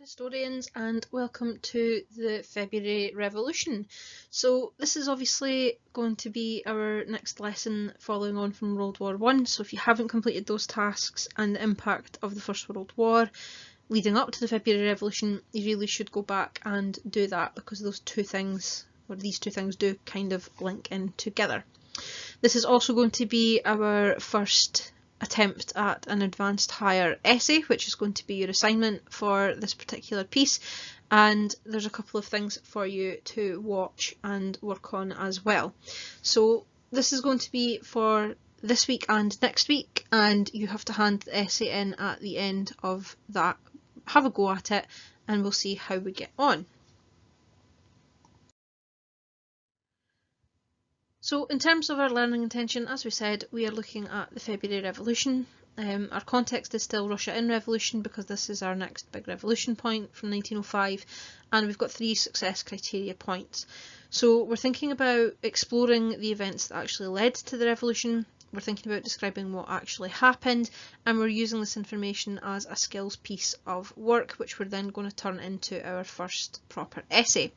historians, and welcome to the February Revolution. So this is obviously going to be our next lesson following on from World War I. So if you haven't completed those tasks and the impact of the First World War leading up to the February Revolution, you really should go back and do that, because those two things, or these two things, do kind of link in together. This is also going to be our first attempt at an advanced higher essay, which is going to be your assignment for this particular piece, and there's a couple of things for you to watch and work on as well. So this is going to be for this week and next week, and you have to hand the essay in at the end of that. Have a go at it and we'll see how we get on. So in terms of our learning intention, as we said, we are looking at the February Revolution. Our context is still Russia in revolution, because this is our next big revolution point from 1905, and we've got 3 success criteria points. So we're thinking about exploring the events that actually led to the revolution, we're thinking about describing what actually happened, and we're using this information as a skills piece of work, which we're then going to turn into our first proper essay.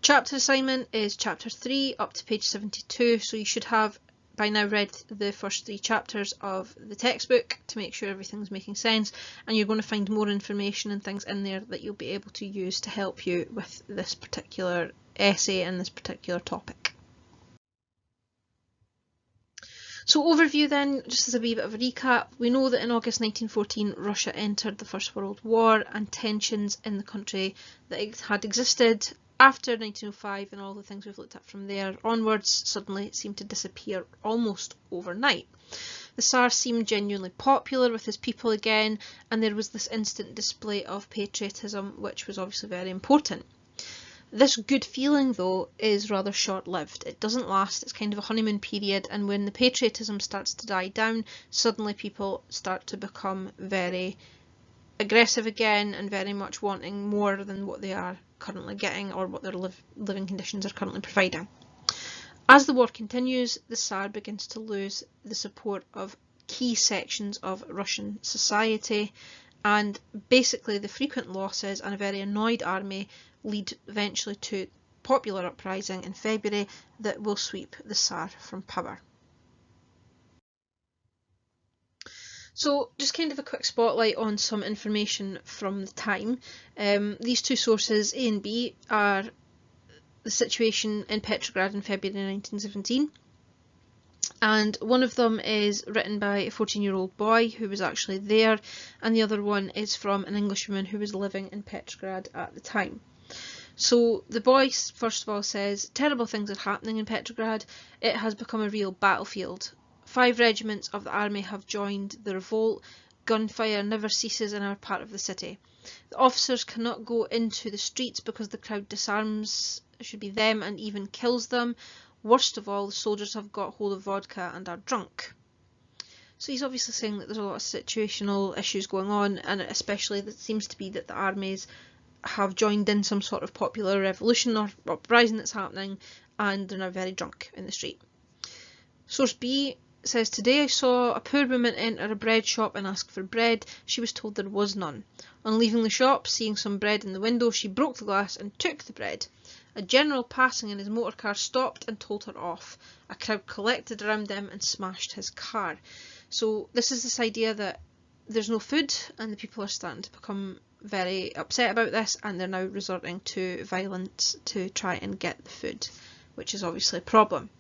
Chapter assignment is chapter 3 up to page 72, so you should have by now read the first 3 chapters of the textbook to make sure everything's making sense, and you're going to find more information and things in there that you'll be able to use to help you with this particular essay and this particular topic. So overview then, just as a wee bit of a recap, we know that in August 1914 Russia entered the First World War, and tensions in the country that had existed after 1905 and all the things we've looked at from there onwards suddenly seemed to disappear almost overnight. The Tsar seemed genuinely popular with his people again, and there was this instant display of patriotism, which was obviously very important. This good feeling, though, is rather short-lived. It doesn't last, it's kind of a honeymoon period, and when the patriotism starts to die down, suddenly people start to become very aggressive again and very much wanting more than what they are currently getting, or what their living conditions are currently providing. As the war continues, the Tsar begins to lose the support of key sections of Russian society, and basically the frequent losses and a very annoyed army lead eventually to popular uprising in February that will sweep the Tsar from power. So just kind of a quick spotlight on some information from the time. These 2 sources, A and B, are the situation in Petrograd in February 1917. And one of them is written by a 14-year-old boy who was actually there, and the other one is from an Englishwoman who was living in Petrograd at the time. So the boy first of all says, "Terrible things are happening in Petrograd. It has become a real battlefield. 5 regiments of the army have joined the revolt. Gunfire never ceases in our part of the city. The officers cannot go into the streets because the crowd disarms, it should be them, and even kills them. Worst of all, the soldiers have got hold of vodka and are drunk." So he's obviously saying that there's a lot of situational issues going on, and especially that it seems to be that the armies have joined in some sort of popular revolution or uprising that's happening, and they're now very drunk in the street. Source B says, "Today I saw a poor woman enter a bread shop and ask for bread. She was told there was none. On leaving the shop, seeing some bread in the window, she broke the glass and took the bread. A general passing in his motor car stopped and told her off. A crowd collected around him and smashed his car." So this is this idea that there's no food, and the people are starting to become very upset about this, and they're now resorting to violence to try and get the food, which is obviously a problem.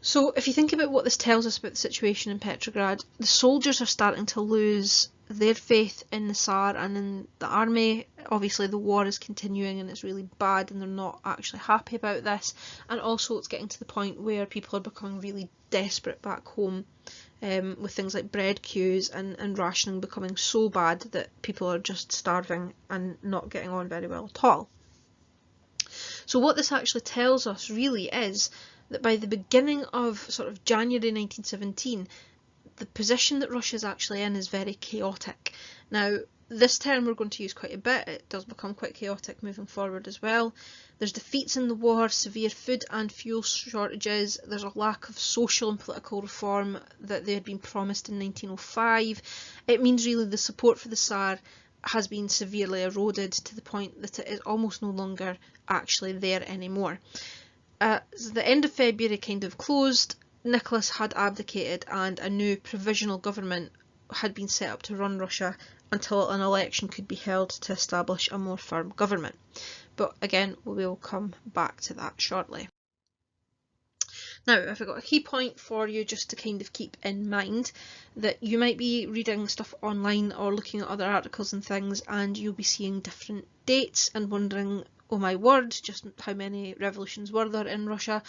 So if you think about what this tells us about the situation in Petrograd, the soldiers are starting to lose their faith in the Tsar and in the army. Obviously the war is continuing and it's really bad, and they're not actually happy about this, and also it's getting to the point where people are becoming really desperate back home, with things like bread queues and rationing becoming so bad that people are just starving and not getting on very well at all. So what this actually tells us really is that by the beginning of sort of January 1917, the position that Russia is actually in is very chaotic. Now, this term we're going to use quite a bit. It does become quite chaotic moving forward as well. There's defeats in the war, severe food and fuel shortages, there's a lack of social and political reform that they had been promised in 1905. It means really the support for the Tsar has been severely eroded to the point that it is almost no longer actually there anymore. As the end of February kind of closed, Nicholas had abdicated and a new provisional government had been set up to run Russia until an election could be held to establish a more firm government. But again, we will come back to that shortly. Now, I've got a key point for you just to kind of keep in mind, that you might be reading stuff online or looking at other articles and things, and you'll be seeing different dates and wondering, oh my word, just how many revolutions were there in Russia?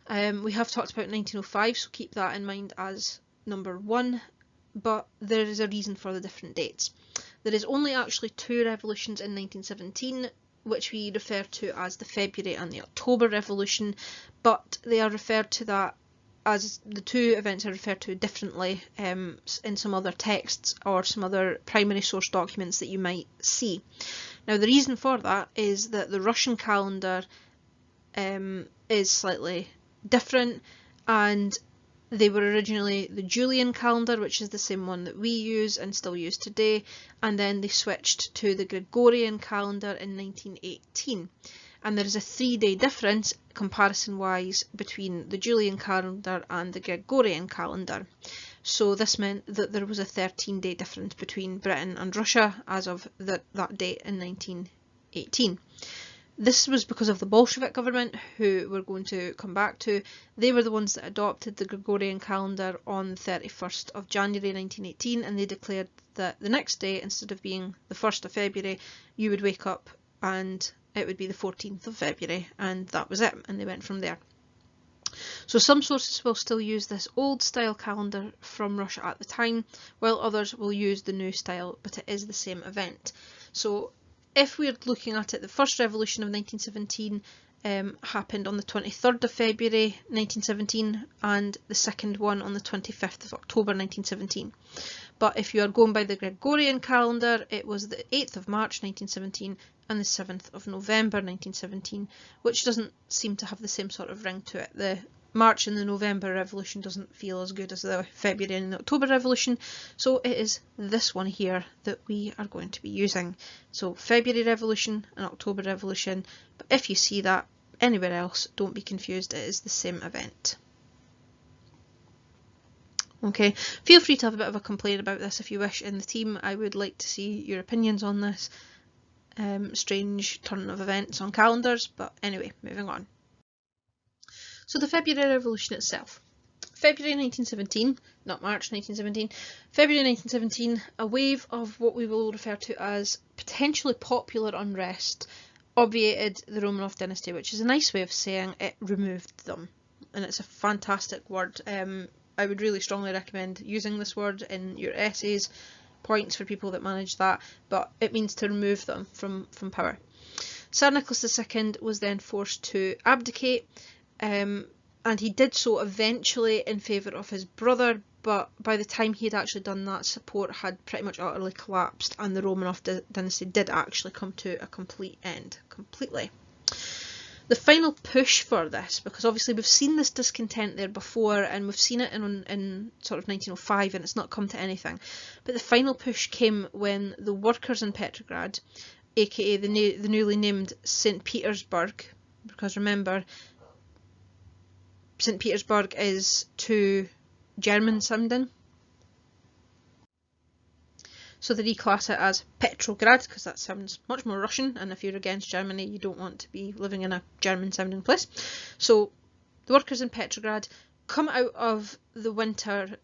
We have talked about 1905, so keep that in mind as number one, but there is a reason for the different dates. There is only actually 2 revolutions in 1917, which we refer to as the February and the October Revolution, but they are referred to that as the 2 events are referred to differently in some other texts or some other primary source documents that you might see. Now, the reason for that is that the Russian calendar is slightly different, and they were originally the Julian calendar, which is the same one that we use and still use today, and then they switched to the Gregorian calendar in 1918. And there is a 3-day difference, comparison-wise, between the Julian calendar and the Gregorian calendar. So this meant that there was a 13-day difference between Britain and Russia as of that date in 1918. This was because of the Bolshevik government, who we're going to come back to. They were the ones that adopted the Gregorian calendar on the 31st of January 1918, and they declared that the next day, instead of being the 1st of February, you would wake up and it would be the 14th of February, and that was it, and they went from there. So some sources will still use this old style calendar from Russia at the time, while others will use the new style, but it is the same event. So if we're looking at it, the first revolution of 1917 happened on the 23rd of February 1917, and the second one on the 25th of October 1917. But if you are going by the Gregorian calendar, it was the 8th of March 1917 and the 7th of November 1917, which doesn't seem to have the same sort of ring to it. The March and the November Revolution doesn't feel as good as the February and the October Revolution, so it is this one here that we are going to be using. So February Revolution and October Revolution, but if you see that anywhere else, don't be confused, it is the same event. Okay, feel free to have a bit of a complaint about this if you wish in the team. I would like to see your opinions on this strange turn of events on calendars, but anyway, moving on. So the February Revolution itself. February 1917, not March 1917, February 1917, a wave of what we will refer to as potentially popular unrest obviated the Romanov dynasty, which is a nice way of saying it removed them. And it's a fantastic word. I would really strongly recommend using this word in your essays, points for people that manage that, but it means to remove them from power. Tsar Nicholas II was then forced to abdicate, and he did so eventually in favour of his brother, but by the time he had actually done that, support had pretty much utterly collapsed, and the Romanov dynasty did actually come to a complete end, completely. The final push for this, because obviously we've seen this discontent there before, and we've seen it in sort of 1905, and it's not come to anything, but the final push came when the workers in Petrograd, aka the newly named St. Petersburg, because remember, St. Petersburg is to German sounding, so they reclass it as Petrograd because that sounds much more Russian, and if you're against Germany you don't want to be living in a German sounding place. So the workers in Petrograd come out of the winter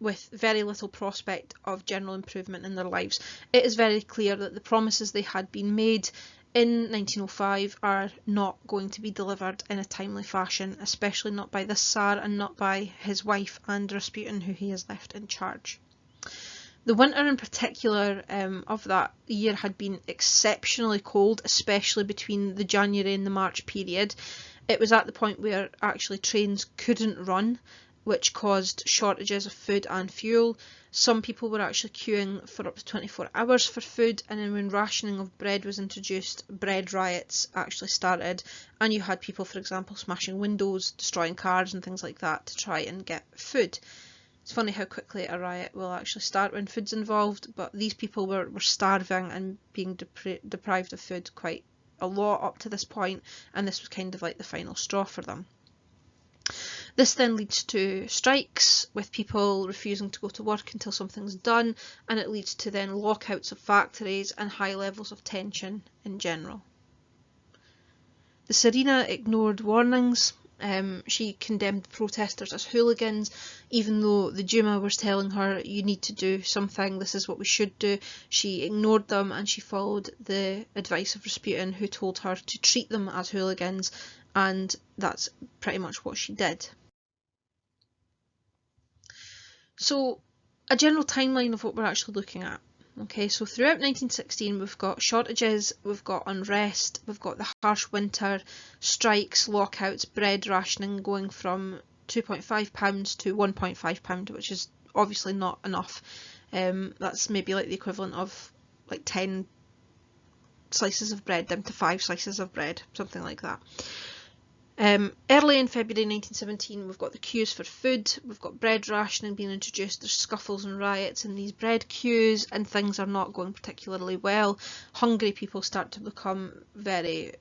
with very little prospect of general improvement in their lives. It is very clear that the promises they had been made in 1905 are not going to be delivered in a timely fashion, especially not by this Tsar and not by his wife and Rasputin, who he has left in charge. The winter in particular of that year had been exceptionally cold, especially between the January and the March period. It was at the point where actually trains couldn't run, which caused shortages of food and fuel. Some people were actually queuing for up to 24 hours for food, and then when rationing of bread was introduced, bread riots actually started, and you had people, for example, smashing windows, destroying cars and things like that to try and get food. It's funny how quickly a riot will actually start when food's involved, but these people were starving and being deprived of food quite a lot up to this point, and this was kind of like the final straw for them. This then leads to strikes, with people refusing to go to work until something's done, and it leads to then lockouts of factories and high levels of tension in general. The Tsarina ignored warnings. She condemned the protesters as hooligans, even though the Duma was telling her, you need to do something, this is what we should do. She ignored them and she followed the advice of Rasputin, who told her to treat them as hooligans, and that's pretty much what she did. So, a general timeline of what we're actually looking at. Okay, so throughout 1916 we've got shortages, we've got unrest, we've got the harsh winter, strikes, lockouts, bread rationing going from £2.5 to £1.5, which is obviously not enough. That's maybe like the equivalent of like 10 slices of bread down to 5 slices of bread, something like that. Early in February 1917 we've got the queues for food, we've got bread rationing being introduced, there's scuffles and riots in these bread queues, and things are not going particularly well. Hungry people start to become very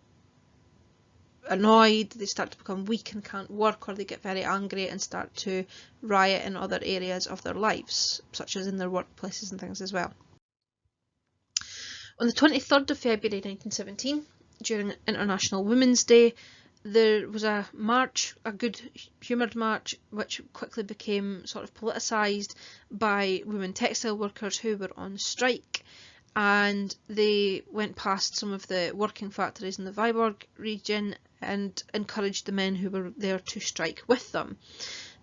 annoyed, they start to become weak and can't work, or they get very angry and start to riot in other areas of their lives, such as in their workplaces and things as well. On the 23rd of February 1917, during International Women's Day, there was a march, a good humoured march, which quickly became sort of politicised by women textile workers who were on strike, and they went past some of the working factories in the Viborg region and encouraged the men who were there to strike with them.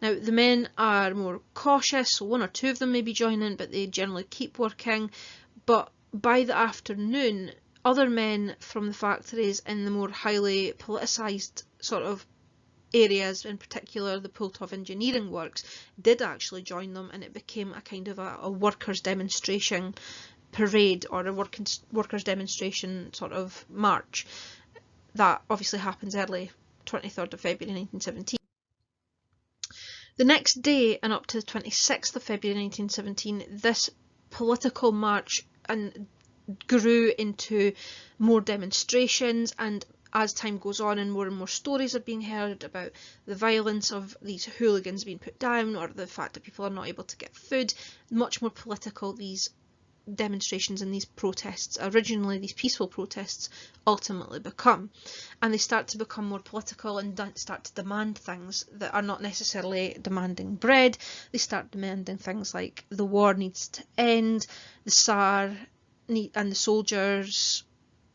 Now, the men are more cautious, so 1 or 2 of them maybe join in, but they generally keep working. But by the afternoon, other men from the factories in the more highly politicised sort of areas, in particular the Pultov engineering works, did actually join them, and it became a kind of a workers' demonstration parade, or a workers' demonstration sort of march. That obviously happens early 23rd of February 1917. The next day, and up to the 26th of February 1917, this political march grew into more demonstrations, and as time goes on and more stories are being heard about the violence of these hooligans being put down, or the fact that people are not able to get food, much more political these demonstrations and these protests, originally these peaceful protests, ultimately become. And they start to become more political and start to demand things that are not necessarily demanding bread. They start demanding things like the war needs to end, the Tsar and the soldiers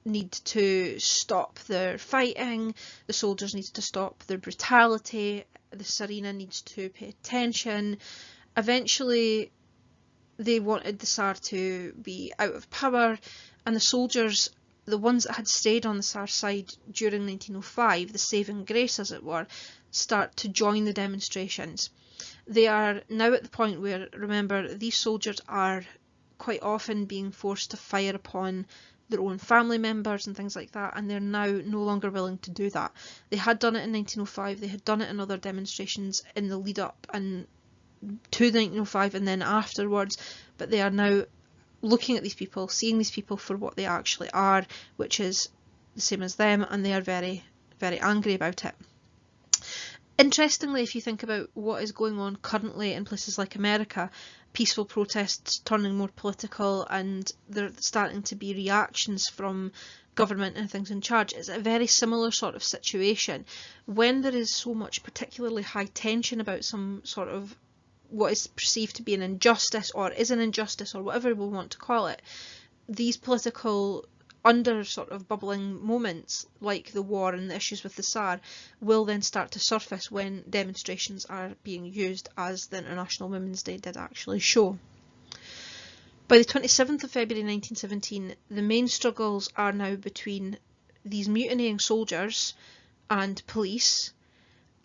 need to stop their fighting, the soldiers need to stop their brutality, the Tsarina needs to pay attention. Eventually they wanted the Tsar to be out of power, and the soldiers, the ones that had stayed on the Tsar's side during 1905, the saving grace as it were, start to join the demonstrations. They are now at the point where, remember, these soldiers are quite often being forced to fire upon their own family members and things like that, and they're now no longer willing to do that. They had done it in 1905, they had done it in other demonstrations in the lead up and to 1905 and then afterwards, but they are now looking at these people, seeing these people for what they actually are, which is the same as them, and they are very, very angry about it. Interestingly, if you think about what is going on currently in places like America, peaceful protests turning more political, and there starting to be reactions from government and things in charge, it's a very similar sort of situation. When there is so much particularly high tension about some sort of what is perceived to be an injustice, or is an injustice, or whatever we want to call it, these political under sort of bubbling moments like the war and the issues with the Tsar will then start to surface when demonstrations are being used, as the International Women's Day did actually show. By the 27th of February 1917, the main struggles are now between these mutinying soldiers and police,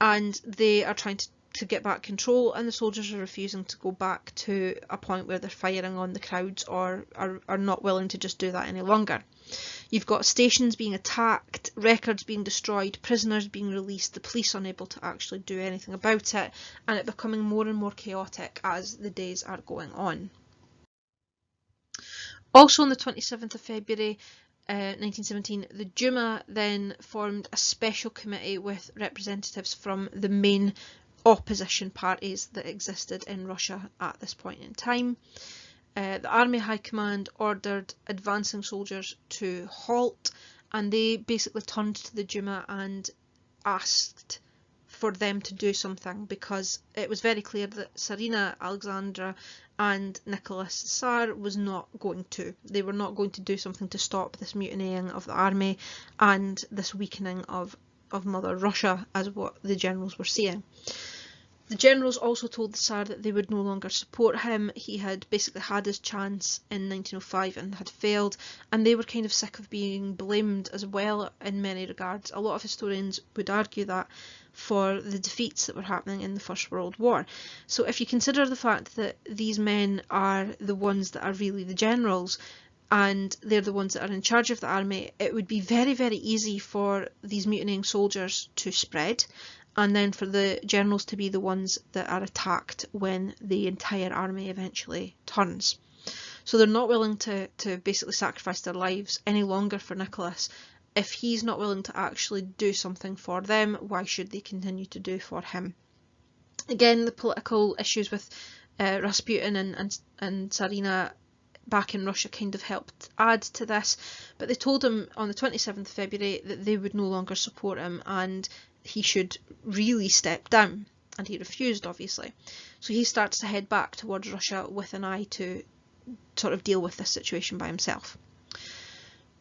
and they are trying to get back control, and the soldiers are refusing to go back to a point where they're firing on the crowds, or are not willing to just do that any longer. You've got stations being attacked, records being destroyed, prisoners being released, the police unable to actually do anything about it, and it becoming more and more chaotic as the days are going on. Also on the 27th of February 1917, the Duma then formed a special committee with representatives from the main opposition parties that existed in Russia at this point in time. The Army High Command ordered advancing soldiers to halt, and they basically turned to the Duma and asked for them to do something, because it was very clear that Tsarina Alexandra and Nicholas the Tsar was not going to. They were not going to do something to stop this mutinying of the army and this weakening of Mother Russia, as what the generals were seeing. The generals also told the Tsar that they would no longer support him. He had basically had his chance in 1905 and had failed, and they were kind of sick of being blamed as well in many regards. A lot of historians would argue that for the defeats that were happening in the First World War. So if you consider the fact that these men are the ones that are really the generals, and they're the ones that are in charge of the army, it would be very, very easy for these mutinying soldiers to spread, and then for the generals to be the ones that are attacked when the entire army eventually turns. So they're not willing to basically sacrifice their lives any longer for Nicholas. If he's not willing to actually do something for them, why should they continue to do for him? Again, the political issues with Rasputin and Tsarina back in Russia kind of helped add to this, but they told him on the 27th of February that they would no longer support him and he should really step down, and he refused, obviously. So he starts to head back towards Russia with an eye to sort of deal with this situation by himself.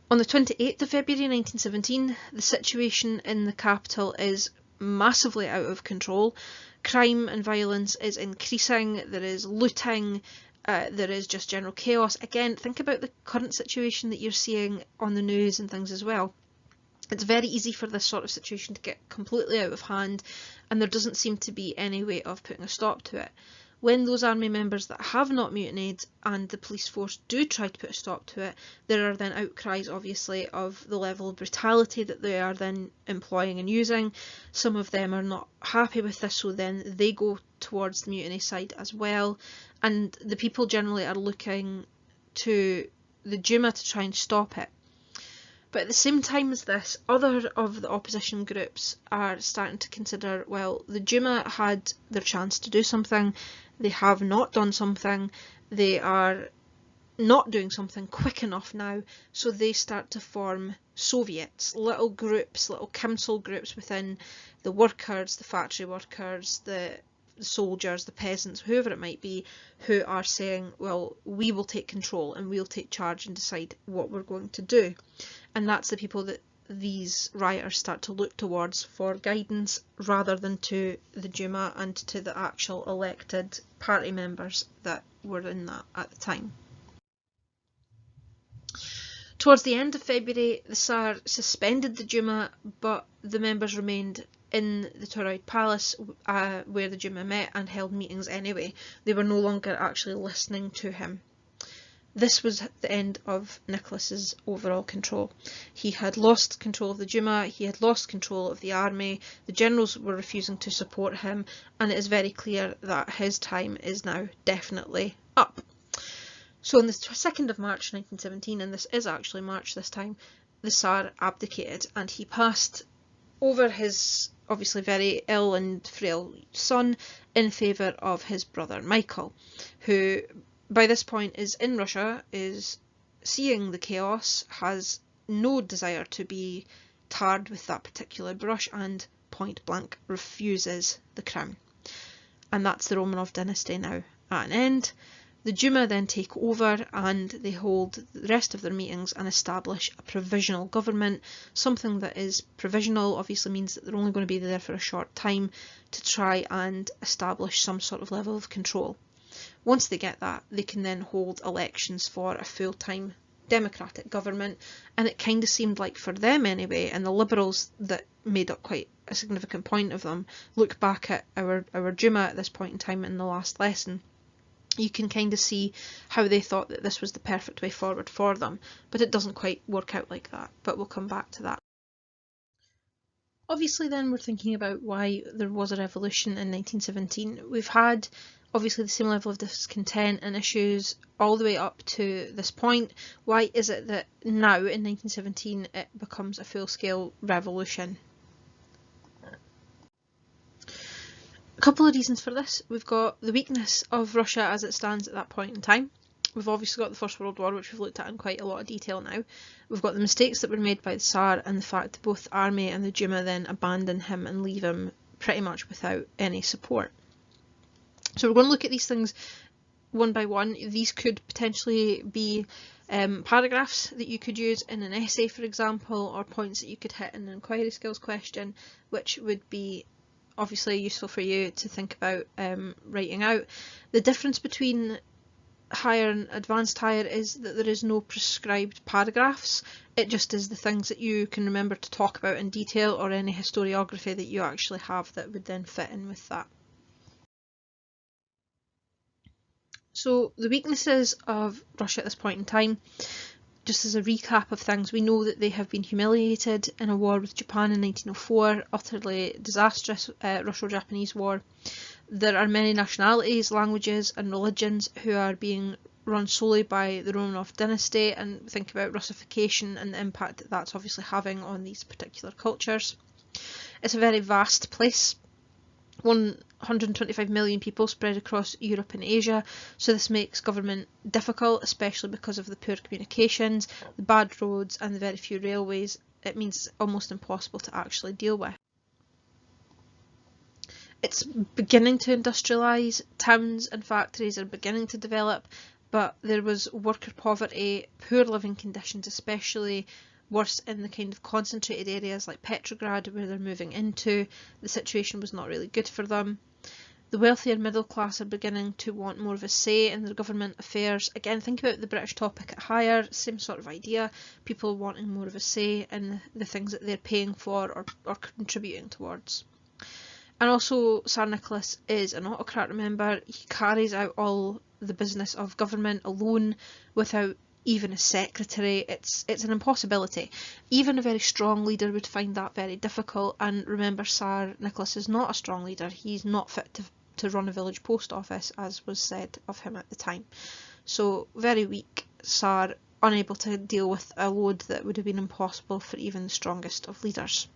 On the 28th of February 1917, the situation in the capital is massively out of control. Crime and violence is increasing, there is looting, there is just general chaos. Again, think about the current situation that you're seeing on the news and things as well. It's very easy for this sort of situation to get completely out of hand, and there doesn't seem to be any way of putting a stop to it. When those army members that have not mutinied and the police force do try to put a stop to it, there are then outcries, obviously, of the level of brutality that they are then employing and using. Some of them are not happy with this, so then they go towards the mutiny side as well, and the people generally are looking to the Duma to try and stop it. But at the same time as this, other of the opposition groups are starting to consider, well, the Duma had their chance to do something, they have not done something, they are not doing something quick enough now, so they start to form Soviets, little groups, little council groups within the workers, the factory workers, the soldiers, the peasants, whoever it might be, who are saying, well, we will take control and we'll take charge and decide what we're going to do. And that's the people that these rioters start to look towards for guidance, rather than to the Duma and to the actual elected party members that were in that at the time. Towards the end of February, the Tsar suspended the Duma, but the members remained in the Tauroid Palace where the Duma met and held meetings anyway. They were no longer actually listening to him. This was the end of Nicholas's overall control. He had lost control of the Duma, he had lost control of the army, the generals were refusing to support him, and it is very clear that his time is now definitely up. So on the 2nd of March 1917, and this is actually March this time, the Tsar abdicated and he passed over his obviously very ill and frail son in favour of his brother Michael, who by this point is in Russia, is seeing the chaos, has no desire to be tarred with that particular brush, and point blank refuses the crown. And that's the Romanov dynasty now at an end. The Duma then take over and they hold the rest of their meetings and establish a provisional government. Something that is provisional obviously means that they're only going to be there for a short time to try and establish some sort of level of control. Once they get that, they can then hold elections for a full-time democratic government, and it kind of seemed like for them anyway, and the liberals that made up quite a significant point of them, look back at our Duma at this point in time in the last lesson, you can kind of see how they thought that this was the perfect way forward for them, but it doesn't quite work out like that, but we'll come back to that. Obviously then we're thinking about why there was a revolution in 1917. We've had obviously the same level of discontent and issues all the way up to this point. Why is it that now in 1917 it becomes a full-scale revolution? A couple of reasons for this. We've got the weakness of Russia as it stands at that point in time. We've obviously got the First World War, which we've looked at in quite a lot of detail now. We've got the mistakes that were made by the Tsar and the fact that both the army and the Duma then abandon him and leave him pretty much without any support. So we're going to look at these things one by one. These could potentially be paragraphs that you could use in an essay, for example, or points that you could hit in an inquiry skills question, which would be obviously useful for you to think about writing out. The difference between higher and advanced higher is that there is no prescribed paragraphs. It just is the things that you can remember to talk about in detail, or any historiography that you actually have that would then fit in with that. So the weaknesses of Russia at this point in time, just as a recap of things, we know that they have been humiliated in a war with Japan in 1904, utterly disastrous Russo-Japanese war. There are many nationalities, languages and religions who are being run solely by the Romanov dynasty, and think about Russification and the impact that that's obviously having on these particular cultures. It's a very vast place. 125 million people spread across Europe and Asia, so this makes government difficult, especially because of the poor communications, the bad roads and the very few railways. It means it's almost impossible to actually deal with. It's beginning to industrialise, towns and factories are beginning to develop, but there was worker poverty, poor living conditions, especially worse in the kind of concentrated areas like Petrograd where they're moving into. The situation was not really good for them. The wealthier middle class are beginning to want more of a say in their government affairs. Again, think about the British topic at higher, same sort of idea, people wanting more of a say in the things that they're paying for or contributing towards. And also, Tsar Nicholas is an autocrat, remember. He carries out all the business of government alone without even a secretary. It's an impossibility. Even a very strong leader would find that very difficult, and remember, Tsar Nicholas is not a strong leader. He's not fit to run a village post office, as was said of him at the time. So very weak Tsar, unable to deal with a load that would have been impossible for even the strongest of leaders.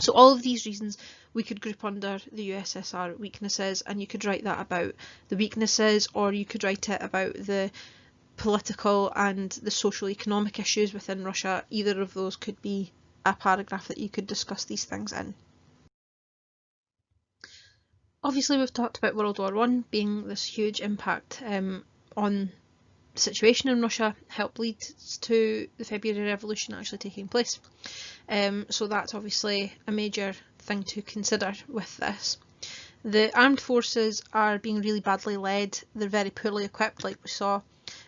So all of these reasons we could group under the USSR weaknesses, and you could write that about the weaknesses, or you could write it about the political and the social economic issues within Russia. Either of those could be a paragraph that you could discuss these things in. Obviously we've talked about World War I being this huge impact on the situation in Russia, helped lead to the February Revolution actually taking place. So that's obviously a major thing to consider with this. The armed forces are being really badly led. They're very poorly equipped, like we saw.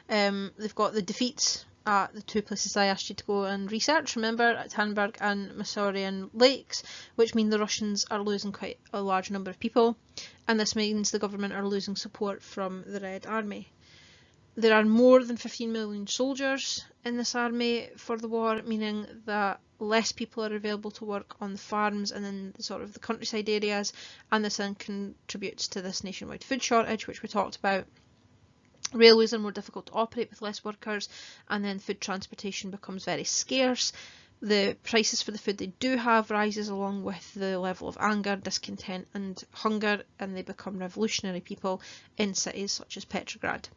They've got the defeats at the two places I asked you to go and research, remember, at Tannenberg and Masurian Lakes, which mean the Russians are losing quite a large number of people, and this means the government are losing support from the Red Army. There are more than 15 million soldiers in this army for the war, meaning that less people are available to work on the farms and in sort of the countryside areas, and this then contributes to this nationwide food shortage, which we talked about. Railways are more difficult to operate with less workers, and then food transportation becomes very scarce. The prices for the food they do have rises along with the level of anger, discontent and hunger, and they become revolutionary people in cities such as Petrograd.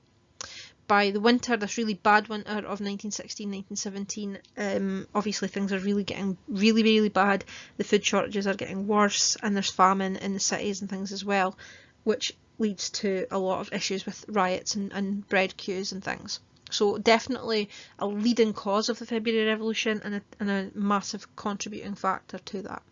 By the winter, this really bad winter of 1916-1917, obviously things are really getting really bad. The food shortages are getting worse, and there's famine in the cities and things as well, which leads to a lot of issues with riots and bread queues and things. So definitely a leading cause of the February Revolution, and a massive contributing factor to that.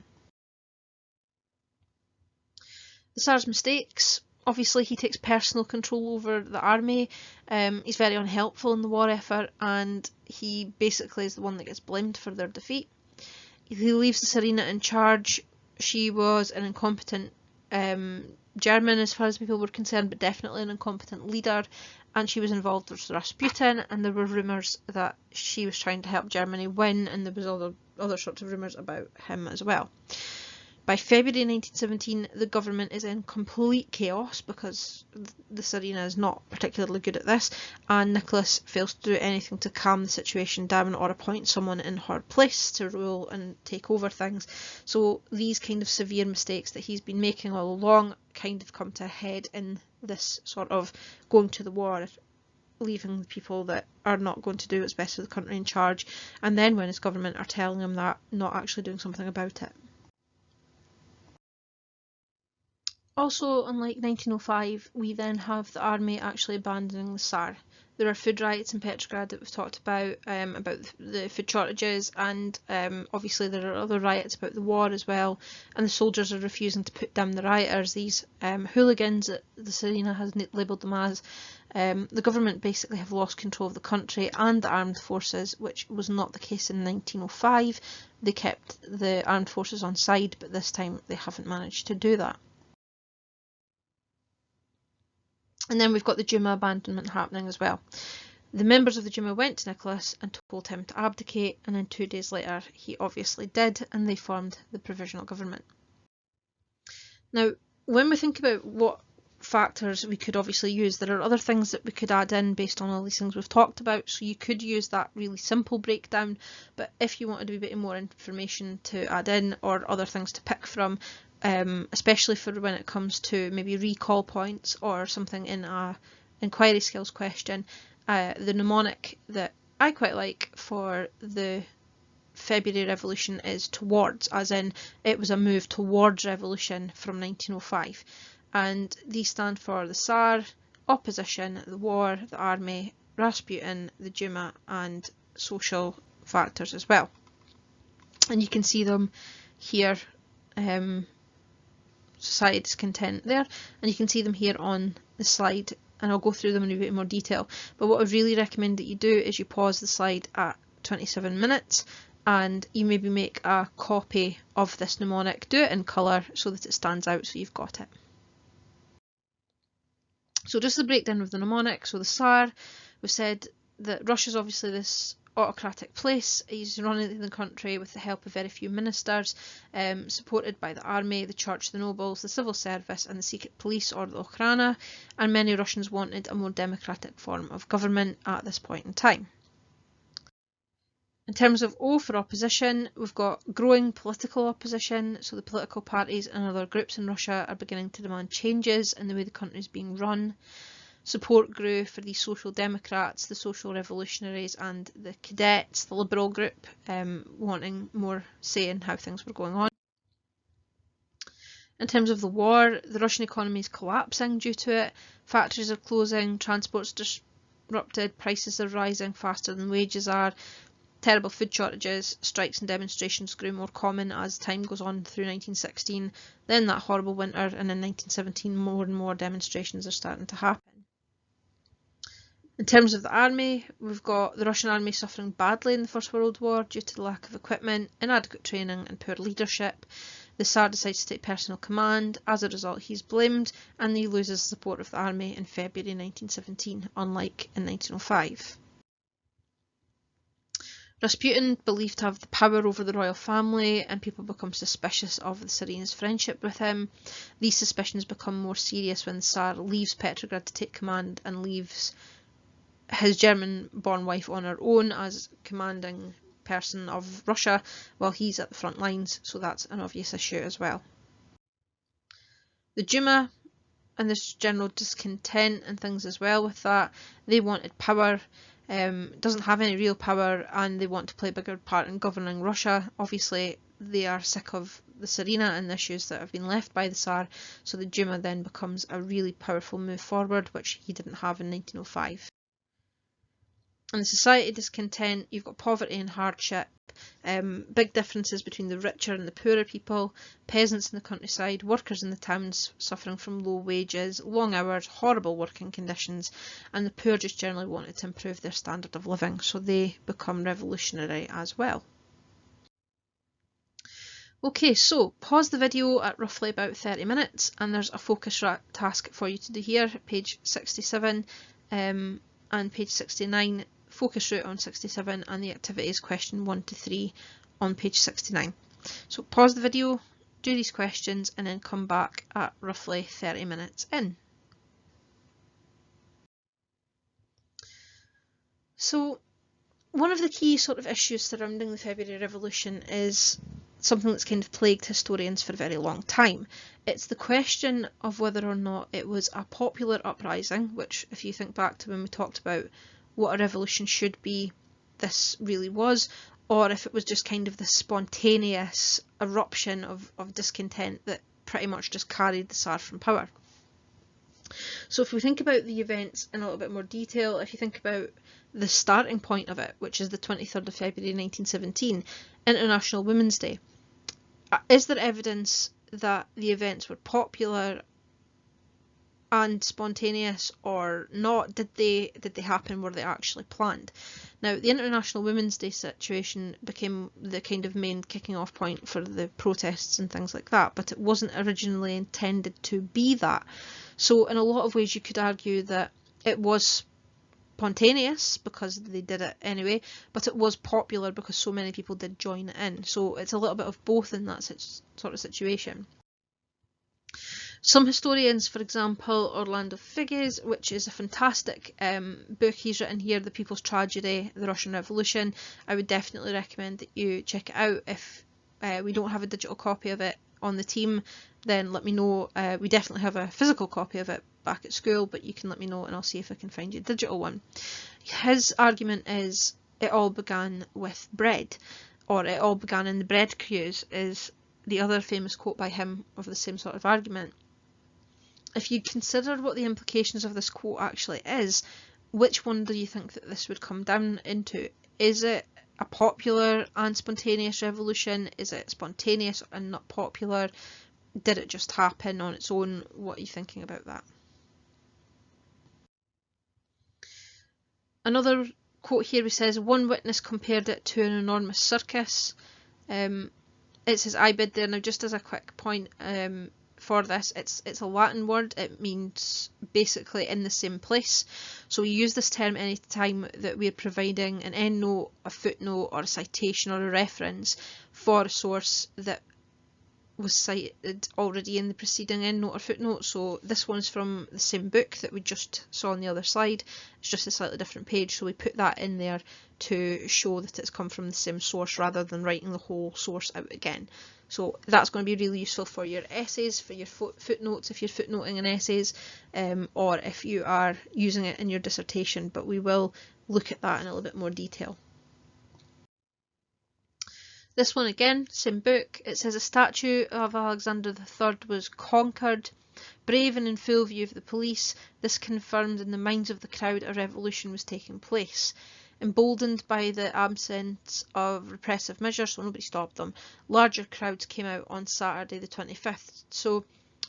The Tsar's mistakes. Obviously he takes personal control over the army. He's very unhelpful in the war effort, and he basically is the one that gets blamed for their defeat. He leaves the Tsarina in charge. She was an incompetent German as far as people were concerned, but definitely an incompetent leader, and she was involved with Rasputin, and there were rumours that she was trying to help Germany win, and there was other sorts of rumours about him as well. By February 1917, the government is in complete chaos because the Tsarina is not particularly good at this, and Nicholas fails to do anything to calm the situation down or appoint someone in her place to rule and take over things. So these kind of severe mistakes that he's been making all along kind of come to a head in this sort of going to the war, leaving the people that are not going to do what's best for the country in charge, and then when his government are telling him that, not actually doing something about it. Also, unlike 1905, we then have the army actually abandoning the Tsar. There are food riots in Petrograd that we've talked about the food shortages, and obviously there are other riots about the war as well, and the soldiers are refusing to put down the rioters, these hooligans that the Tsarina has labelled them as. The government basically have lost control of the country and the armed forces, which was not the case in 1905. They kept the armed forces on side, but this time they haven't managed to do that. And then we've got the Duma abandonment happening as well. The members of the Duma went to Nicholas and told him to abdicate, and then 2 days later he obviously did, and they formed the Provisional Government. Now, when we think about what factors we could obviously use, there are other things that we could add in based on all these things we've talked about, so you could use that really simple breakdown, but if you wanted a bit more information to add in or other things to pick from, especially for when it comes to maybe recall points or something in a inquiry skills question, the mnemonic that I quite like for the February Revolution is towards, as in it was a move towards revolution from 1905, and these stand for the Tsar, opposition, the war, the army, Rasputin, the Duma, and social factors as well. And you can see them here, society discontent there, and you can see them here on the slide, and I'll go through them in a bit more detail. But what I really recommend that you do is you pause the slide at 27 minutes and you maybe make a copy of this mnemonic, do it in colour so that it stands out so you've got it. So just the breakdown of the mnemonic. So the Tsar, we've said that Russia's obviously this autocratic place. He's running the country with the help of very few ministers, supported by the army, the church, the nobles, the civil service and the secret police or the Okhrana, and many Russians wanted a more democratic form of government at this point in time. In terms of O for opposition, we've got growing political opposition, so the political parties and other groups in Russia are beginning to demand changes in the way the country is being run. Support grew for the Social Democrats, the Social Revolutionaries and the Cadets, the Liberal group, wanting more say in how things were going on. In terms of the war, the Russian economy is collapsing due to it. Factories are closing, transport's disrupted, prices are rising faster than wages are. Terrible food shortages, strikes and demonstrations grew more common as time goes on through 1916, then that horrible winter, and in 1917 more and more demonstrations are starting to happen. In terms of the army, we've got the Russian army suffering badly in the First World War due to the lack of equipment, inadequate training and poor leadership. The Tsar decides to take personal command. As a result, he's blamed and he loses the support of the army in February 1917, unlike in 1905. Rasputin, believed to have the power over the royal family, and people become suspicious of the Tsarina's friendship with him. These suspicions become more serious when the Tsar leaves Petrograd to take command and leaves his German-born wife on her own as commanding person of Russia while he's at the front lines, so that's an obvious issue as well. The Duma and this general discontent and things as well with that, they wanted power. Doesn't have any real power and they want to play a bigger part in governing Russia. Obviously they are sick of the Tsarina and the issues that have been left by the Tsar, so the Duma then becomes a really powerful move forward, which he didn't have in 1905. In the society discontent, you've got poverty and hardship, big differences between the richer and the poorer people, peasants in the countryside, workers in the towns suffering from low wages, long hours, horrible working conditions, and the poor just generally wanted to improve their standard of living, so they become revolutionary as well. Okay, so pause the video at roughly about 30 minutes and there's a focus task for you to do here, page 67 and page 69, focus route on 67 and the activities question 1 to 3 on page 69. So pause the video, do these questions and then come back at roughly 30 minutes in. So one of the key sort of issues surrounding the February Revolution is something that's kind of plagued historians for a very long time. It's the question of whether or not it was a popular uprising, which if you think back to when we talked about what a revolution should be, this really was, or if it was just kind of the spontaneous eruption of discontent that pretty much just carried the Tsar from power. So if we think about the events in a little bit more detail, if you think about the starting point of it, which is the 23rd of February 1917, International Women's Day, is there evidence that the events were popular and spontaneous or not? Did they happen? Were they actually planned? Now, the International Women's Day situation became the kind of main kicking off point for the protests and things like that, but it wasn't originally intended to be that. So in a lot of ways you could argue that it was spontaneous because they did it anyway, but it was popular because so many people did join it in. So it's a little bit of both in that sort of situation. Some historians, for example, Orlando Figes, which is a fantastic book he's written here, The People's Tragedy, The Russian Revolution. I would definitely recommend that you check it out. If we don't have a digital copy of it on the team, then let me know. We definitely have a physical copy of it back at school, but you can let me know and I'll see if I can find you a digital one. His argument is it all began with bread, or it all began in the bread queues, is the other famous quote by him of the same sort of argument. If you consider what the implications of this quote actually is, which one do you think that this would come down into? Is it a popular and spontaneous revolution? Is it spontaneous and not popular? Did it just happen on its own? What are you thinking about that? Another quote here, he says, one witness compared it to an enormous circus. It says ibid there. Now, just as a quick point, for this, it's a Latin word. It means basically in the same place. So we use this term any time that we're providing an endnote, a footnote, or a citation or a reference for a source that was cited already in the preceding endnote or footnote. So this one's from the same book that we just saw on the other slide. It's just a slightly different page, so we put that in there to show that it's come from the same source rather than writing the whole source out again. So that's going to be really useful for your essays, for your footnotes if you're footnoting in essays, or if you are using it in your dissertation, but we will look at that in a little bit more detail. This one again, same book. It says a statue of Alexander III was conquered. Brave and in full view of the police, this confirmed in the minds of the crowd a revolution was taking place. Emboldened by the absence of repressive measures, so nobody stopped them, larger crowds came out on Saturday the 25th. So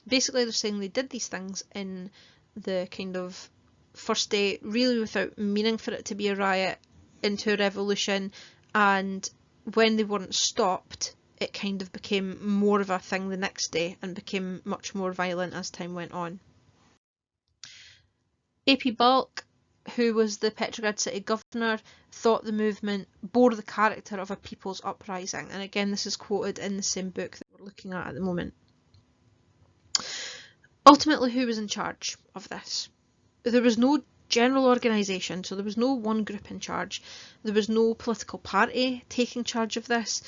basically they're saying they did these things in the kind of first day, really without meaning for it to be a riot into a revolution, and when they weren't stopped, it kind of became more of a thing the next day and became much more violent as time went on. A.P. Bulk, who was the Petrograd city governor, thought the movement bore the character of a people's uprising. And again, this is quoted in the same book that we're looking at the moment. Ultimately, who was in charge of this? There was no general organisation, so there was no one group in charge. There was no political party taking charge of this.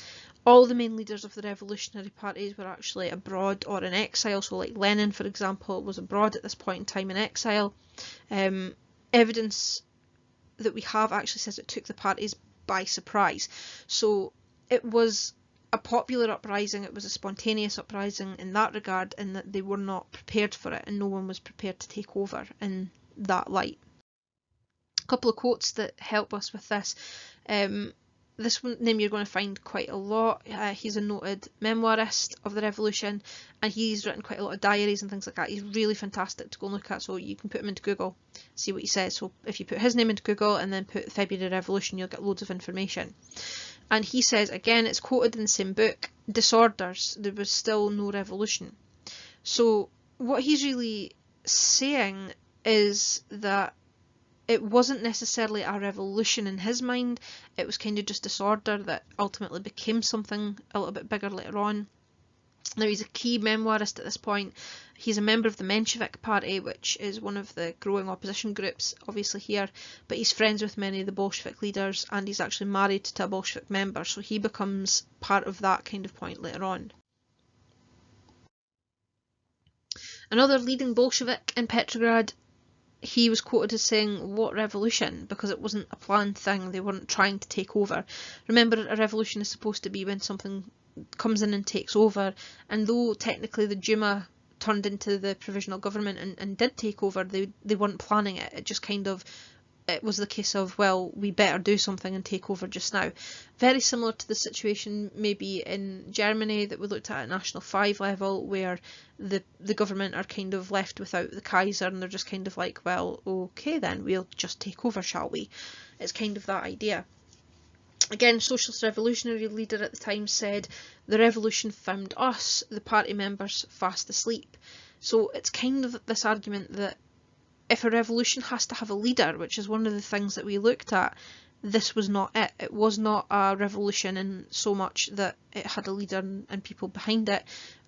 All the main leaders of the revolutionary parties were actually abroad or in exile. So like Lenin, for example, was abroad at this point in time in exile. Evidence that we have actually says it took the parties by surprise. So it was a popular uprising, it was a spontaneous uprising in that regard, in that they were not prepared for it and no one was prepared to take over in that light. A couple of quotes that help us with this. This one name you're going to find quite a lot. He's a noted memoirist of the revolution and he's written quite a lot of diaries and things like that. He's really fantastic to go and look at, so you can put him into Google, see what he says. So if you put his name into Google and then put February Revolution, you'll get loads of information. And he says, again, it's quoted in the same book, disorders, there was still no revolution. So what he's really saying is that it wasn't necessarily a revolution in his mind, it was kind of just disorder that ultimately became something a little bit bigger later on. Now, he's a key memoirist at this point. He's a member of the Menshevik Party, which is one of the growing opposition groups, obviously here, but he's friends with many of the Bolshevik leaders, and he's actually married to a Bolshevik member, so he becomes part of that kind of point later on. Another leading Bolshevik in Petrograd, he was quoted as saying, "What revolution?" because it wasn't a planned thing, they weren't trying to take over. Remember, a revolution is supposed to be when something comes in and takes over, and though technically the Duma turned into the Provisional Government and did take over, they weren't planning it. It just kind of, it was the case of, well, we better do something and take over just now. Very similar to the situation maybe in Germany that we looked at National 5 level, where the government are kind of left without the Kaiser and they're just kind of like, well, okay then, we'll just take over, shall we? It's kind of that idea. Again, Socialist Revolutionary leader at the time said, "The revolution found us, the party members, fast asleep." So it's kind of this argument that if a revolution has to have a leader, which is one of the things that we looked at, this was not it. It was not a revolution in so much that it had a leader and people behind it.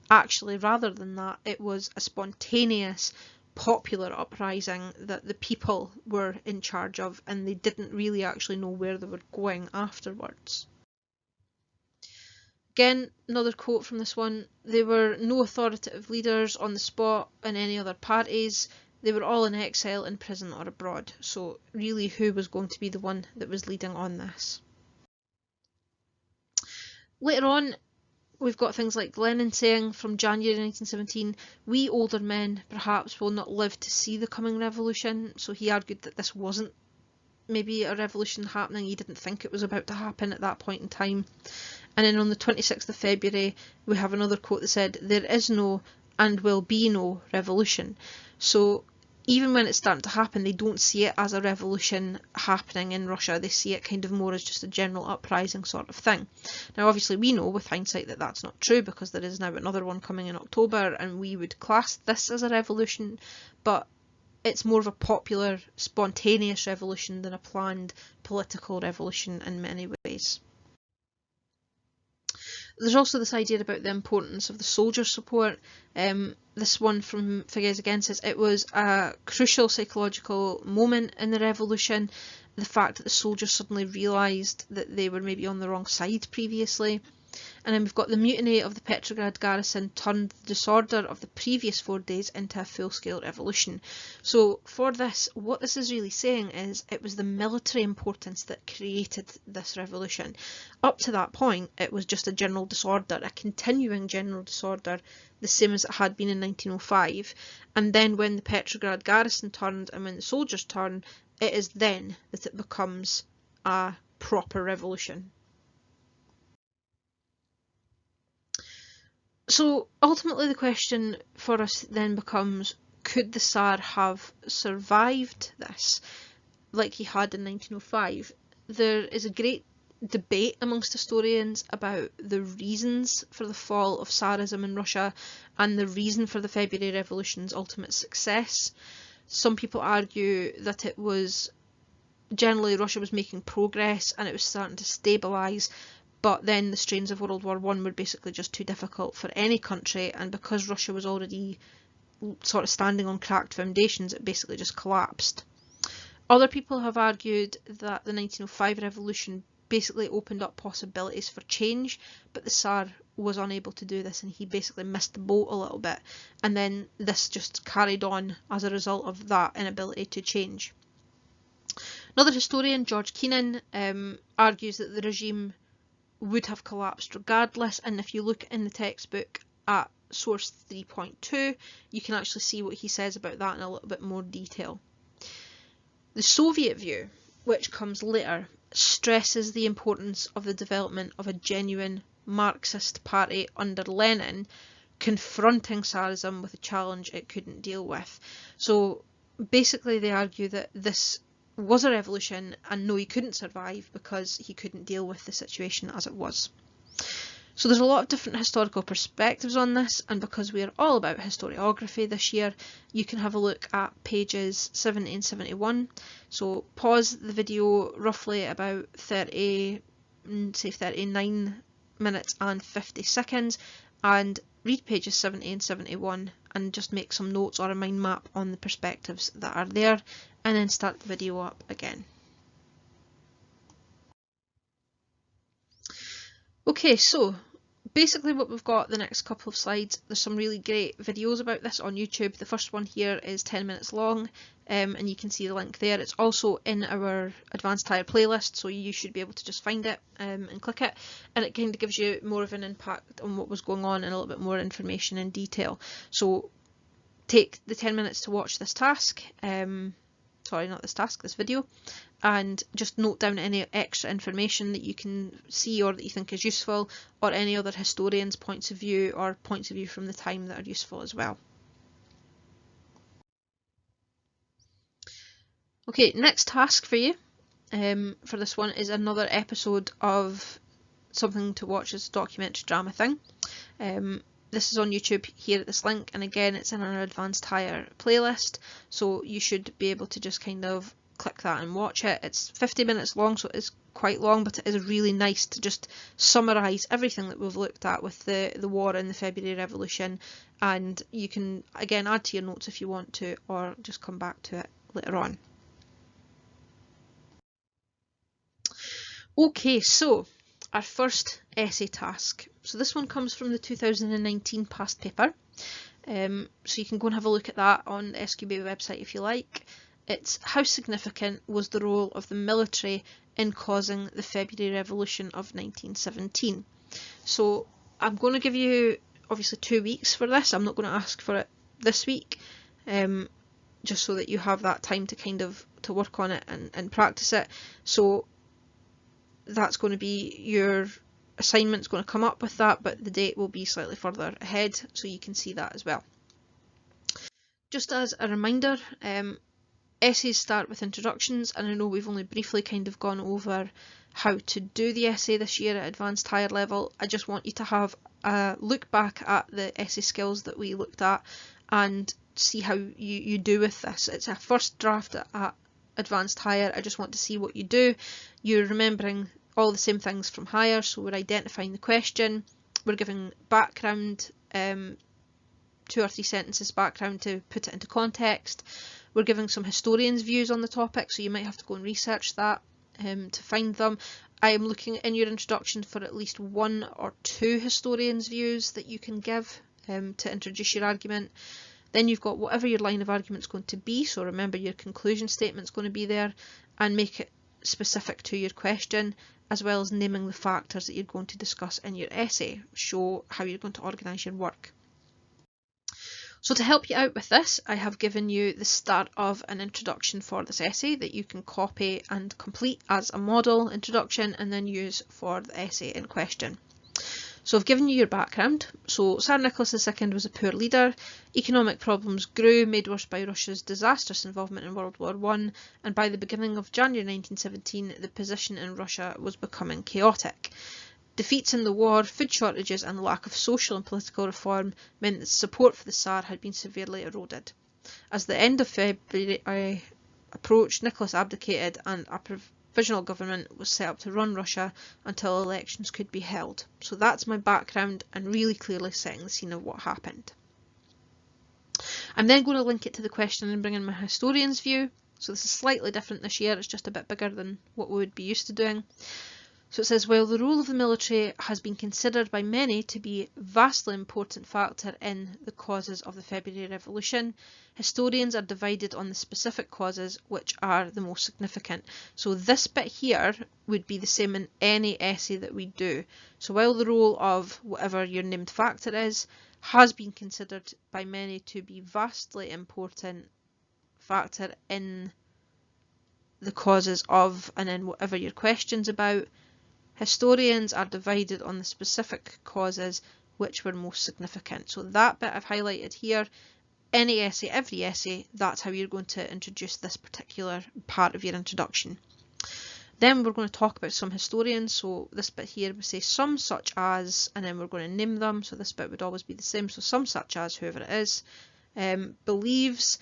Actually, rather than that, it was a spontaneous, popular uprising that the people were in charge of, and they didn't really actually know where they were going afterwards. Again, another quote from this one, "There were no authoritative leaders on the spot in any other parties. They were all in exile, in prison or abroad." So really, who was going to be the one that was leading on this? Later on, we've got things like Lenin saying from January 1917, "We older men perhaps will not live to see the coming revolution." So he argued that this wasn't maybe a revolution happening, he didn't think it was about to happen at that point in time. And then on the 26th of February, we have another quote that said, "There is no and will be no revolution." So even when it's starting to happen, they don't see it as a revolution happening in Russia. They see it kind of more as just a general uprising sort of thing. Now, obviously, we know with hindsight that that's not true, because there is now another one coming in October, and we would class this as a revolution, but it's more of a popular, spontaneous revolution than a planned political revolution in many ways. There's also this idea about the importance of the soldier support. This one from Figues again says, "It was a crucial psychological moment in the revolution, the fact that the soldiers suddenly realised that they were maybe on the wrong side previously." And then we've got, "The mutiny of the Petrograd garrison turned the disorder of the previous 4 days into a full-scale revolution." So for this, what this is really saying is it was the military importance that created this revolution. Up to that point, it was just a general disorder, a continuing general disorder, the same as it had been in 1905. And then when the Petrograd garrison turned and when the soldiers turned, it is then that it becomes a proper revolution. So ultimately the question for us then becomes, could the Tsar have survived this like he had in 1905? There is a great debate amongst historians about the reasons for the fall of Tsarism in Russia and the reason for the February Revolution's ultimate success. Some people argue that it was generally Russia was making progress and it was starting to stabilise, but then the strains of World War I were basically just too difficult for any country, and because Russia was already sort of standing on cracked foundations, it basically just collapsed. Other people have argued that the 1905 revolution basically opened up possibilities for change, but the Tsar was unable to do this and he basically missed the boat a little bit, and then this just carried on as a result of that inability to change. Another historian, George Keenan, argues that the regime would have collapsed regardless, and if you look in the textbook at source 3.2, you can actually see what he says about that in a little bit more detail. The Soviet view, which comes later, stresses the importance of the development of a genuine Marxist party under Lenin, confronting Tsarism with a challenge it couldn't deal with. So basically they argue that this was a revolution, and no, he couldn't survive because he couldn't deal with the situation as it was. So there's a lot of different historical perspectives on this, and because we're all about historiography this year, you can have a look at pages 70 and 71. So pause the video roughly about 39 minutes and 50 seconds and read pages 70 and 71 and just make some notes or a mind map on the perspectives that are there, and then start the video up again. Okay, so basically what we've got the next couple of slides, there's some really great videos about this on YouTube. The first one here is 10 minutes long, and you can see the link there. It's also in our Advanced Higher playlist, so you should be able to just find it and click it, and it kind of gives you more of an impact on what was going on and a little bit more information in detail. So take the 10 minutes to watch this task, this video, and just note down any extra information that you can see or that you think is useful, or any other historians' points of view or points of view from the time that are useful as well. Okay, next task for you for this one is another episode of Something to Watch, as a documentary drama thing. This is on YouTube here at this link, and again it's in our Advanced Higher playlist, so you should be able to just kind of click that and watch it. It's 50 minutes long, so it is quite long, but it is really nice to just summarise everything that we've looked at with the war and the February Revolution, and you can again add to your notes if you want to, or just come back to it later on. Okay, so our first essay task. So this one comes from the 2019 past paper, so you can go and have a look at that on the SQB website if you like. It's how significant was the role of the military in causing the February Revolution of 1917. So I'm going to give you obviously 2 weeks for this. I'm not going to ask for it this week, just so that you have that time to kind of to work on it and practice it. So that's going to be your assignment's going to come up with that, but the date will be slightly further ahead, so you can see that as well. Just as a reminder, essays start with introductions, and I know we've only briefly kind of gone over how to do the essay this year at Advanced Higher level. I just want you to have a look back at the essay skills that we looked at and see how you do with this. It's a first draft at Advanced Higher. I just want to see what you do. You're remembering all the same things from higher, so we're identifying the question, we're giving background, 2 or 3 sentences background to put it into context, we're giving some historians' views on the topic, so you might have to go and research that to find them. I am looking in your introduction for at least 1 or 2 historians' views that you can give to introduce your argument. Then you've got whatever your line of argument is going to be, so remember your conclusion statement is going to be there, and make it specific to your question, as well as naming the factors that you're going to discuss in your essay. Show how you're going to organise your work. So to help you out with this, I have given you the start of an introduction for this essay that you can copy and complete as a model introduction and then use for the essay in question. So I've given you your background. So Tsar Nicholas II was a poor leader, economic problems grew, made worse by Russia's disastrous involvement in World War I, and by the beginning of January 1917 the position in Russia was becoming chaotic. Defeats in the war, food shortages and the lack of social and political reform meant that support for the Tsar had been severely eroded. As the end of February approached, Nicholas abdicated and a Provisional Government was set up to run Russia until elections could be held. So that's my background and really clearly setting the scene of what happened. I'm then going to link it to the question and bring in my historian's view. So this is slightly different this year, it's just a bit bigger than what we would be used to doing. So it says, while the role of the military has been considered by many to be a vastly important factor in the causes of the February Revolution, historians are divided on the specific causes which are the most significant. So this bit here would be the same in any essay that we do. So while the role of whatever your named factor is has been considered by many to be vastly important factor in the causes of, and then whatever your question's about, historians are divided on the specific causes which were most significant. So that bit I've highlighted here any essay, every essay, that's how you're going to introduce this particular part of your introduction. Then we're going to talk about some historians, so this bit here we say some such as, and then we're going to name them, so this bit would always be the same, so some such as, whoever it is, believes,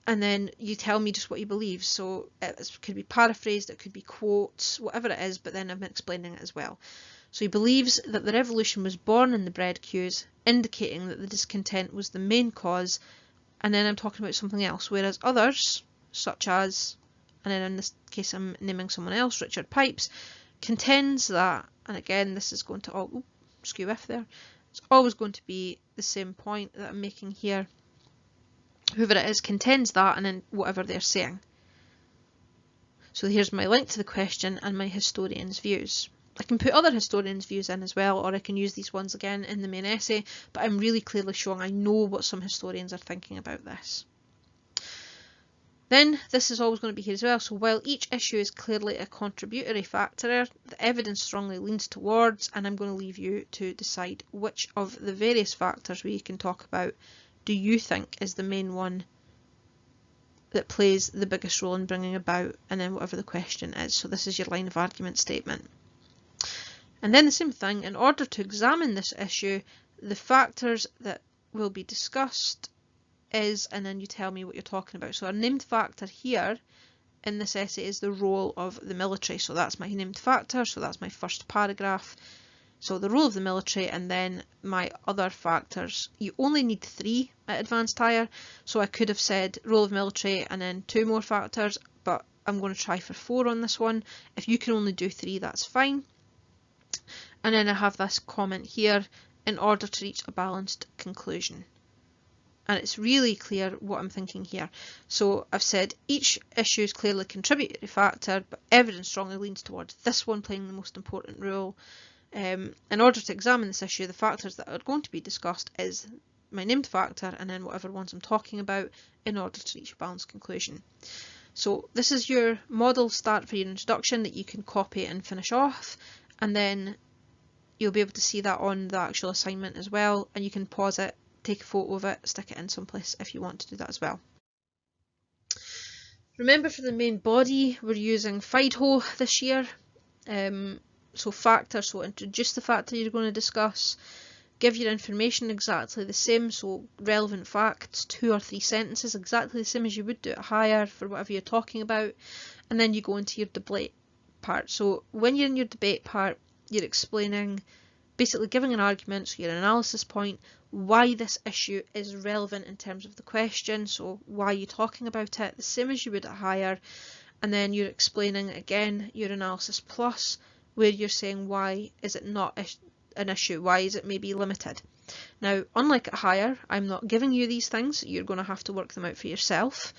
and then you tell me just what he believes, so it could be paraphrased, it could be quotes, whatever it is, but then I'm explaining it as well. So he believes that the revolution was born in the bread queues, indicating that the discontent was the main cause, and then I'm talking about something else, whereas others, such as, and then in this case I'm naming someone else, Richard Pipes, contends that, and again this is going to all skew if there, it's always going to be the same point that I'm making here. Whoever it is contends that, and then whatever they're saying. So here's my link to the question and my historian's views. I can put other historians' views in as well, or I can use these ones again in the main essay, but I'm really clearly showing I know what some historians are thinking about this. Then this is always going to be here as well, so while each issue is clearly a contributory factor, the evidence strongly leans towards, and I'm going to leave you to decide which of the various factors we can talk about do you think is the main one that plays the biggest role in bringing about, and then whatever the question is. So this is your line of argument statement. And then the same thing, in order to examine this issue, the factors that will be discussed is, and then you tell me what you're talking about. So our named factor here in this essay is the role of the military. So that's my named factor, so that's my first paragraph. So the role of the military, and then my other factors. You only need 3 at advanced higher, so I could have said role of military and then 2 more factors, but I'm going to try for 4 on this one. If you can only do 3, that's fine. And then I have this comment here, in order to reach a balanced conclusion. And it's really clear what I'm thinking here. So I've said each issue is clearly a contributory factor, but evidence strongly leans towards this one playing the most important role. In order to examine this issue, the factors that are going to be discussed is my named factor and then whatever ones I'm talking about in order to reach a balanced conclusion. So this is your model start for your introduction that you can copy and finish off, and then you'll be able to see that on the actual assignment as well, and you can pause it, take a photo of it, stick it in someplace if you want to do that as well. Remember, for the main body we're using FIDO this year. So factor, so introduce the factor you're going to discuss, give your information exactly the same, so relevant facts, 2 or 3 sentences, exactly the same as you would do at higher for whatever you're talking about, and then you go into your debate part. So when you're in your debate part, you're explaining, basically giving an argument, so your analysis point, why this issue is relevant in terms of the question, so why you're talking about it, the same as you would at higher, and then you're explaining again your analysis plus, where you're saying why is it not an issue, why is it maybe limited. Now, unlike at higher, I'm not giving you these things, you're going to have to work them out for yourself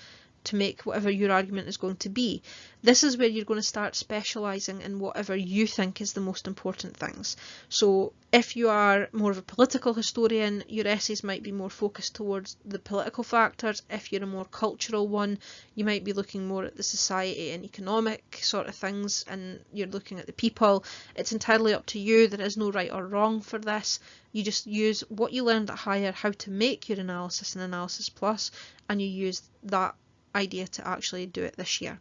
to make whatever your argument is going to be. This is where you're going to start specialising in whatever you think is the most important things. So if you are more of a political historian, your essays might be more focused towards the political factors. If you're a more cultural one, you might be looking more at the society and economic sort of things, and you're looking at the people. It's entirely up to you. There is no right or wrong for this. You just use what you learned at higher, how to make your analysis and analysis plus, and you use that idea to actually do it this year.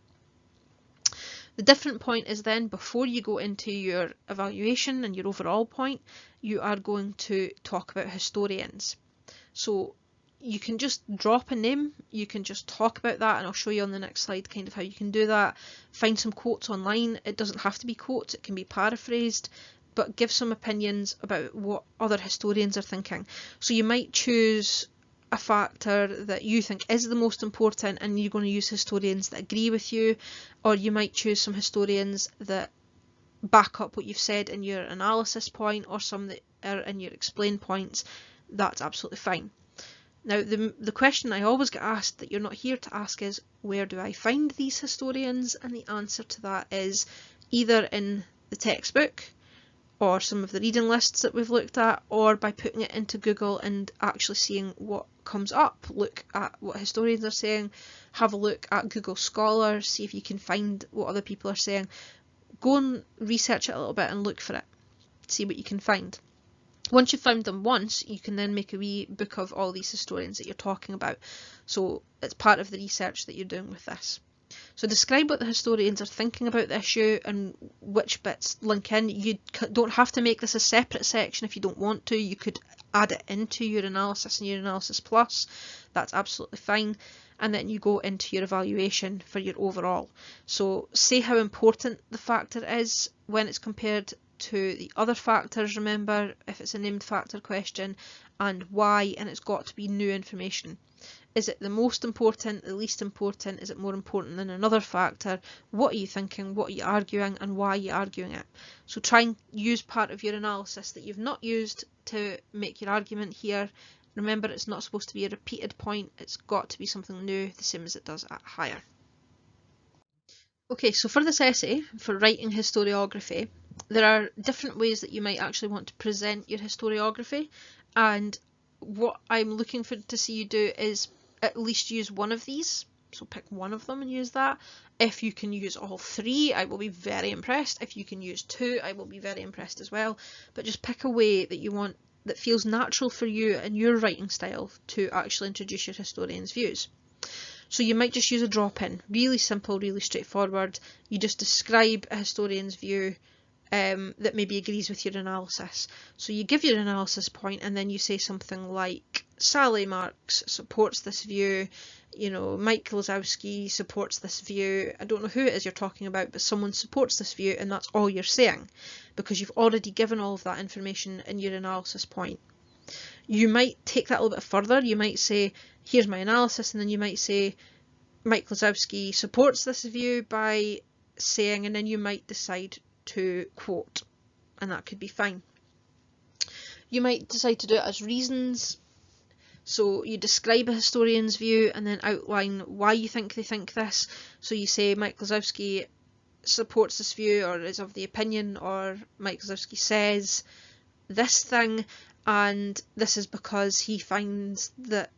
The different point is then, before you go into your evaluation and your overall point, you are going to talk about historians. So you can just drop a name, you can just talk about that, and I'll show you on the next slide kind of how you can do that. Find some quotes online. It doesn't have to be quotes, it can be paraphrased, but give some opinions about what other historians are thinking. So you might choose a factor that you think is the most important and you're going to use historians that agree with you, or you might choose some historians that back up what you've said in your analysis point, or some that are in your explain points. That's absolutely fine. Now, the question I always get asked that you're not here to ask is, where do I find these historians? And the answer to that is either in the textbook, or some of the reading lists that we've looked at, or by putting it into Google and actually seeing what comes up. Look at what historians are saying, have a look at Google Scholar, see if you can find what other people are saying. Go and research it a little bit and look for it, see what you can find. Once you've found them once, you can then make a wee book of all these historians that you're talking about. So it's part of the research that you're doing with this. So describe what the historians are thinking about the issue and which bits link in. You don't have to make this a separate section if you don't want to. You could add it into your analysis and your analysis plus. That's absolutely fine. And then you go into your evaluation for your overall. So say how important the factor is when it's compared to the other factors, remember, if it's a named factor question, and why, and it's got to be new information. Is it the most important, the least important? Is it more important than another factor? What are you thinking? What are you arguing? And why are you arguing it? So try and use part of your analysis that you've not used to make your argument here. Remember, it's not supposed to be a repeated point. It's got to be something new, the same as it does at higher. Okay, so for this essay, for writing historiography, there are different ways that you might actually want to present your historiography, and what I'm looking for to see you do is at least use one of these. So pick one of them and use that. If you can use all three, I will be very impressed. If you can use two, I will be very impressed as well. But just pick a way that you want, that feels natural for you and your writing style to actually introduce your historian's views. So you might just use a drop-in, really simple, really straightforward. You just describe a historian's view that maybe agrees with your analysis. So you give your analysis point and then you say something like, Sally Marks supports this view, you know, Mike Lazowski supports this view. I don't know who it is you're talking about, but someone supports this view, and that's all you're saying, because you've already given all of that information in your analysis point. You might take that a little bit further. You might say, here's my analysis, and then you might say, Mike Lazowski supports this view by saying, and then you might decide to quote, and that could be fine. You might decide to do it as reasons. So you describe a historian's view and then outline why you think they think this. So you say Mike Lazowski supports this view, or is of the opinion, or Mike Lazowski says this thing, and this is because he finds that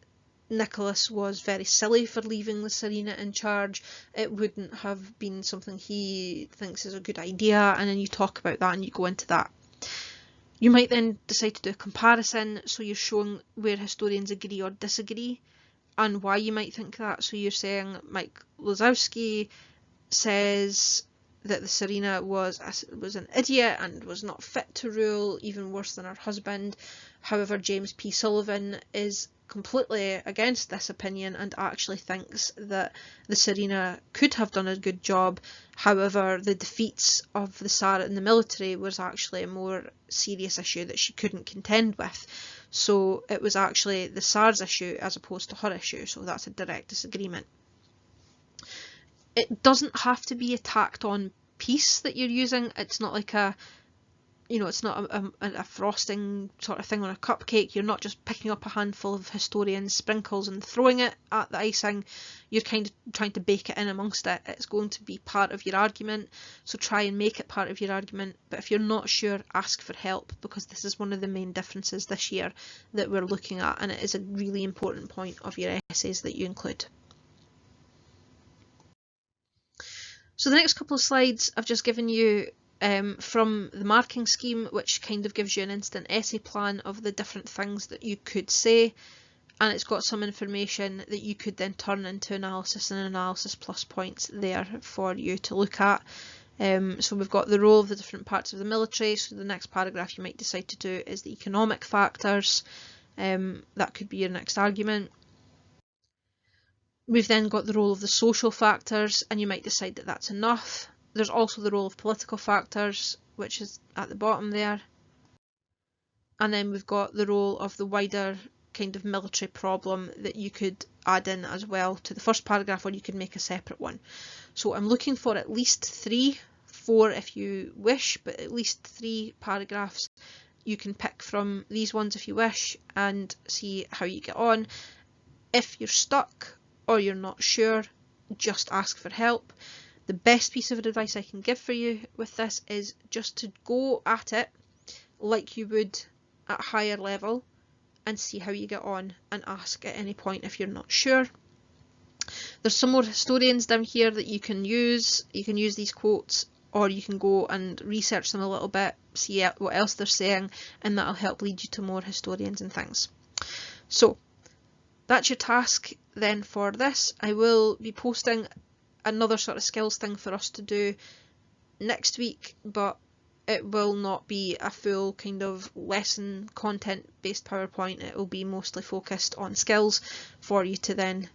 Nicholas was very silly for leaving the Tsarina in charge. It wouldn't have been something he thinks is a good idea, and then you talk about that and you go into that. You might then decide to do a comparison, so you're showing where historians agree or disagree and why you might think that. So you're saying Mike Lazowski says that the Tsarina was an idiot and was not fit to rule, even worse than her husband. However, James P. Sullivan is completely against this opinion and actually thinks that the Tsarina could have done a good job. However, the defeats of the Tsar in the military was actually a more serious issue that she couldn't contend with. So it was actually the Tsar's issue as opposed to her issue. So that's a direct disagreement. It doesn't have to be a tacked on piece that you're using. It's not like a, you know, it's not a frosting sort of thing on a cupcake. You're not just picking up a handful of historian sprinkles and throwing it at the icing. You're kind of trying to bake it in amongst it. It's going to be part of your argument, so try and make it part of your argument. But if you're not sure, ask for help, because this is one of the main differences this year that we're looking at, and it is a really important point of your essays that you include. So the next couple of slides I've just given you from the marking scheme, which kind of gives you an instant essay plan of the different things that you could say, and it's got some information that you could then turn into analysis and analysis plus points there for you to look at. So we've got the role of the different parts of the military. So the next paragraph you might decide to do is the economic factors. That could be your next argument. We've then got the role of the social factors, and you might decide that that's enough. There's also the role of political factors, which is at the bottom there. And then we've got the role of the wider kind of military problem that you could add in as well to the first paragraph, or you could make a separate one. So I'm looking for at least 3, 4 if you wish, but at least 3 paragraphs. You can pick from these ones if you wish and see how you get on. If you're stuck or you're not sure, just ask for help. The best piece of advice I can give for you with this is just to go at it like you would at a higher level and see how you get on, and ask at any point if you're not sure. There's some more historians down here that you can use. You can use these quotes, or you can go and research them a little bit see what else they're saying, and that'll help lead you to more historians and things. So that's your task then for this. I will be posting another sort of skills thing for us to do next week, but it will not be a full kind of lesson content based PowerPoint. It will be mostly focused on skills for you to then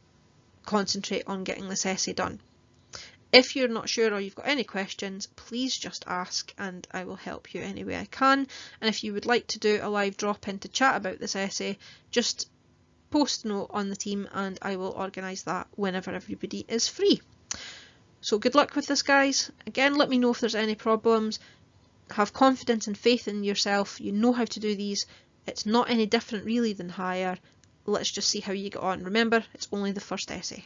concentrate on getting this essay done. If you're not sure or you've got any questions, please just ask and I will help you any way I can. And if you would like to do a live drop in to chat about this essay, just post a note on the team and I will organise that whenever everybody is free. So good luck with this, guys. Again, let me know if there's any problems. Have confidence and faith in yourself. You know how to do these. It's not any different really than higher. Let's just see how you get on. Remember, it's only the first essay.